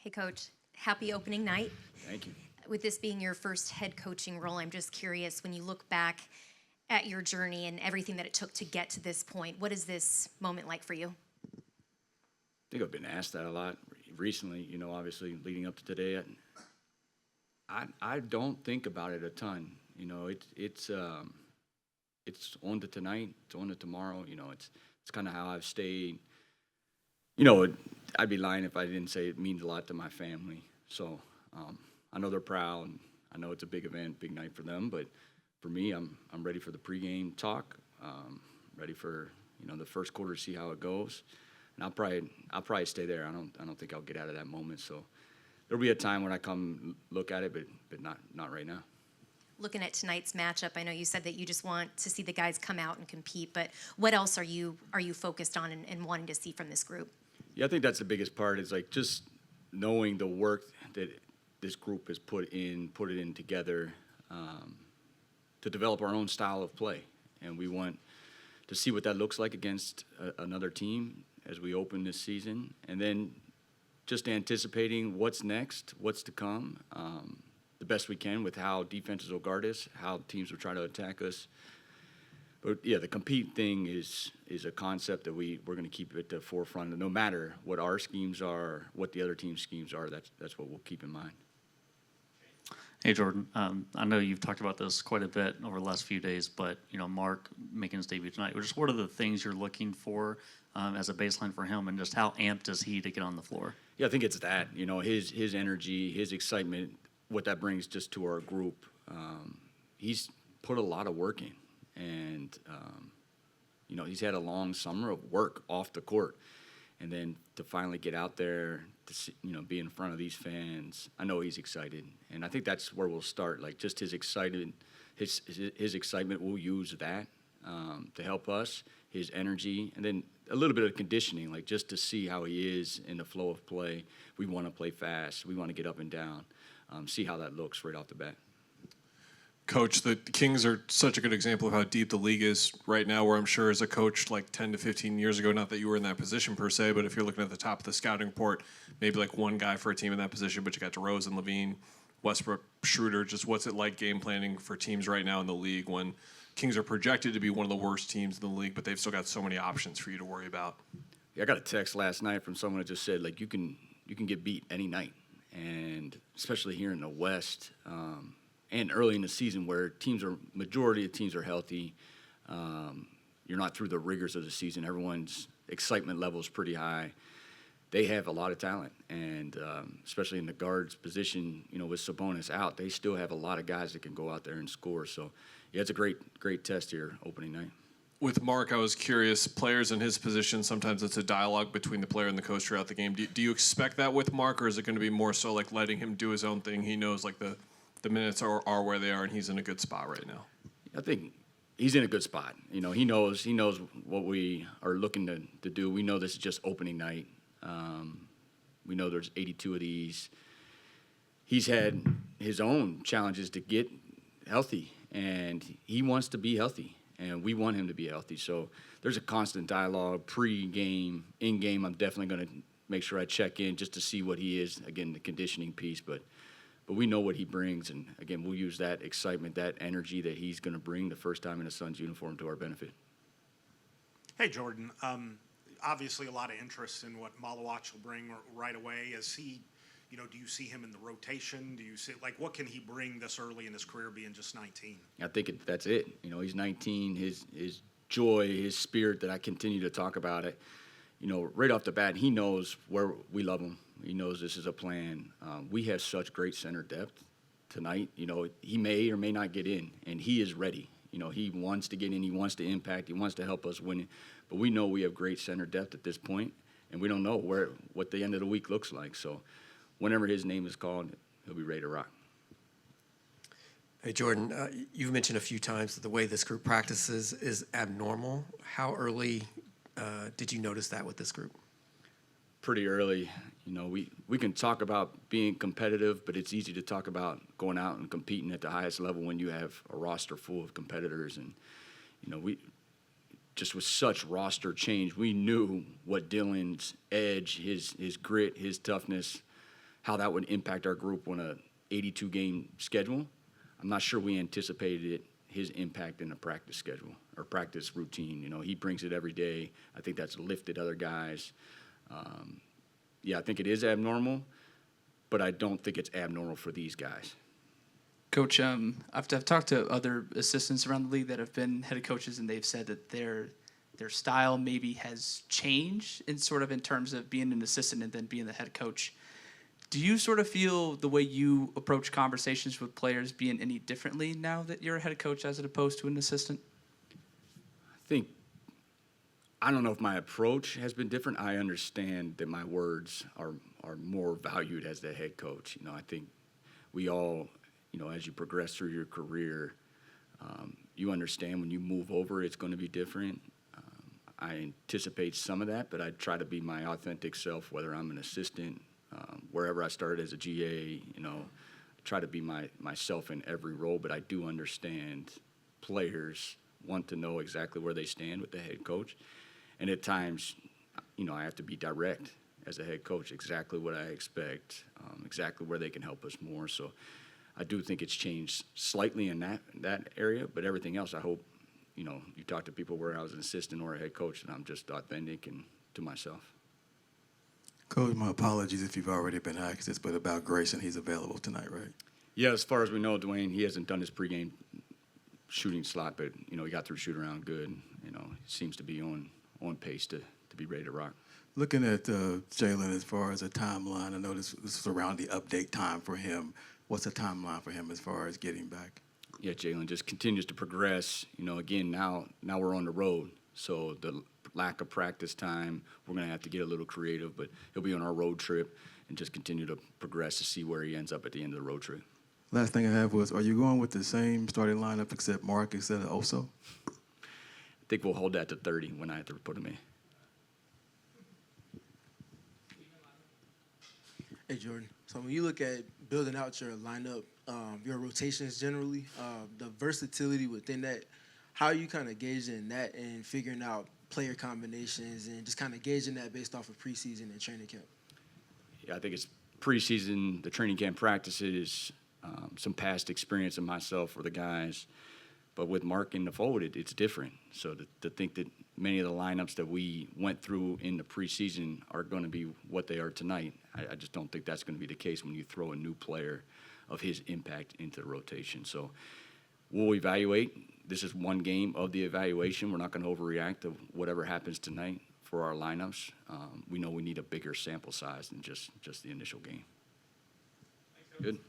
Hey, Coach. Happy opening night. Thank you. With this being your first head coaching role, I'm just curious, when you look back at your journey and everything that it took to get to this point, what is this moment like for you? I think I've been asked that a lot recently, obviously leading up to today. I don't think about it a ton. It's on to tonight, it's on to tomorrow. It's kind of how I've stayed. I'd be lying if I didn't say it means a lot to my family. So I know they're proud. And I know it's a big event, big night for them. But for me, I'm ready for the pregame talk. Ready for the first quarter to see how it goes. And I'll probably stay there. I don't think I'll get out of that moment. So there'll be a time when I come look at it, but not right now. Looking at tonight's matchup, I know you said that you just want to see the guys come out and compete, but what else are you focused on and wanting to see from this group? Yeah, I think that's the biggest part is like just knowing the work that this group has put it in together to develop our own style of play. And we want to see what that looks like against another team as we open this season. And then just anticipating what's next, what's to come, the best we can with how defenses will guard us, how teams will try to attack us. But, yeah, the compete thing is a concept that we're going to keep at the forefront. And no matter what our schemes are, what the other team's schemes are, that's what we'll keep in mind. Hey, Jordan. I know you've talked about this quite a bit over the last few days, but, Mark making his debut tonight, just what are the things you're looking for as a baseline for him, and just how amped is he to get on the floor? Yeah, I think it's that, his energy, his excitement, what that brings just to our group. He's put a lot of work in. And, he's had a long summer of work off the court. And then to finally get out there, to see, be in front of these fans, I know he's excited. And I think that's where we'll start, like just his excitement, his excitement, we'll use that to help us, his energy, and then a little bit of conditioning, like just to see how he is in the flow of play. We want to play fast. We want to get up and down, see how that looks right off the bat. Coach, the Kings are such a good example of how deep the league is right now, where I'm sure as a coach like 10 to 15 years ago, not that you were in that position per se, but if you're looking at the top of the scouting report, maybe like one guy for a team in that position, but you got DeRozan, Levine, Westbrook, Schroeder. Just what's it like game planning for teams right now in the league when Kings are projected to be one of the worst teams in the league, but they've still got so many options for you to worry about? Yeah, I got a text last night from someone that just said, like, you can get beat any night, and especially here in the West, and early in the season where majority of teams are healthy. You're not through the rigors of the season. Everyone's excitement level is pretty high. They have a lot of talent, and especially in the guards position, with Sabonis out, they still have a lot of guys that can go out there and score. So, yeah, it's a great test here opening night. With Mark, I was curious, players in his position, sometimes it's a dialogue between the player and the coach throughout the game. Do you expect that with Mark, or is it going to be more so like letting him do his own thing? He knows like the minutes are where they are, and he's in a good spot right now. I think he's in a good spot. He knows what we are looking to do. We know this is just opening night. We know there's 82 of these. He's had his own challenges to get healthy, and he wants to be healthy, and we want him to be healthy. So there's a constant dialogue, pre-game, in-game. I'm definitely going to make sure I check in just to see what he is, again, the conditioning piece, but we know what he brings, and, again, we'll use that excitement, that energy that he's going to bring the first time in a Suns uniform to our benefit. Hey, Jordan. Obviously a lot of interest in what Malawach will bring right away. Is he, do you see him in the rotation? Do you see, what can he bring this early in his career being just 19? I think that's it. He's 19. His joy, his spirit that I continue to talk about it. Right off the bat, he knows where we love him. He knows this is a plan. We have such great center depth tonight. He may or may not get in, and he is ready. He wants to get in. He wants to impact. He wants to help us win. But we know we have great center depth at this point, and we don't know what the end of the week looks like. So whenever his name is called, he'll be ready to rock. Hey, Jordan, you've mentioned a few times that the way this group practices is abnormal. How early did you notice that with this group? Pretty early. We can talk about being competitive, but it's easy to talk about going out and competing at the highest level when you have a roster full of competitors. And, we just with such roster change, we knew what Dylan's edge, his grit, his toughness, how that would impact our group on a 82-game schedule. I'm not sure we anticipated his impact in the practice schedule or practice routine. You know, he brings it every day. I think that's lifted other guys. Yeah, I think it is abnormal, but I don't think it's abnormal for these guys. Coach, I've talked to other assistants around the league that have been head coaches, and they've said that their style maybe has changed in terms of being an assistant and then being the head coach. Do you sort of feel the way you approach conversations with players being any differently now that you're a head coach as opposed to an assistant? I don't know if my approach has been different. I understand that my words are more valued as the head coach. You know, I think we all, you know, as you progress through your career, you understand when you move over, it's going to be different. I anticipate some of that, but I try to be my authentic self, whether I'm an assistant, wherever I started as a GA, you know, try to be myself in every role, but I do understand players want to know exactly where they stand with the head coach. And at times, you know, I have to be direct as a head coach, exactly what I expect, exactly where they can help us more. So I do think it's changed slightly in that area, but everything else, I hope, you know, you talk to people where I was an assistant or a head coach, and I'm just authentic and to myself. Coach, my apologies if you've already been asked this, but about Grayson, he's available tonight, right? Yeah, as far as we know, Dwayne, he hasn't done his pregame shooting slot, but, you know, he got through shoot around good. You know, he seems to be on pace to be ready to rock. Looking at Jalen as far as a timeline, I know this is around the update time for him. What's the timeline for him as far as getting back? Yeah, Jalen just continues to progress. You know, again, now we're on the road, so the lack of practice time, we're going to have to get a little creative, but he'll be on our road trip and just continue to progress to see where he ends up at the end of the road trip. Last thing I have was, are you going with the same starting lineup except Mark instead of Oso? I think we'll hold that to 30 when I have to put him in. Hey, Jordan. So when you look at building out your lineup, your rotations generally, the versatility within that, how are you kind of gauging that and figuring out player combinations and just kind of gauging that based off of preseason and training camp? Yeah, I think it's preseason, the training camp practices, some past experience of myself or the guys. But with Mark in the fold, it's different. So to think that many of the lineups that we went through in the preseason are going to be what they are tonight, I just don't think that's going to be the case when you throw a new player of his impact into the rotation. So we'll evaluate. This is one game of the evaluation. We're not going to overreact to whatever happens tonight for our lineups. We know we need a bigger sample size than just the initial game. Good.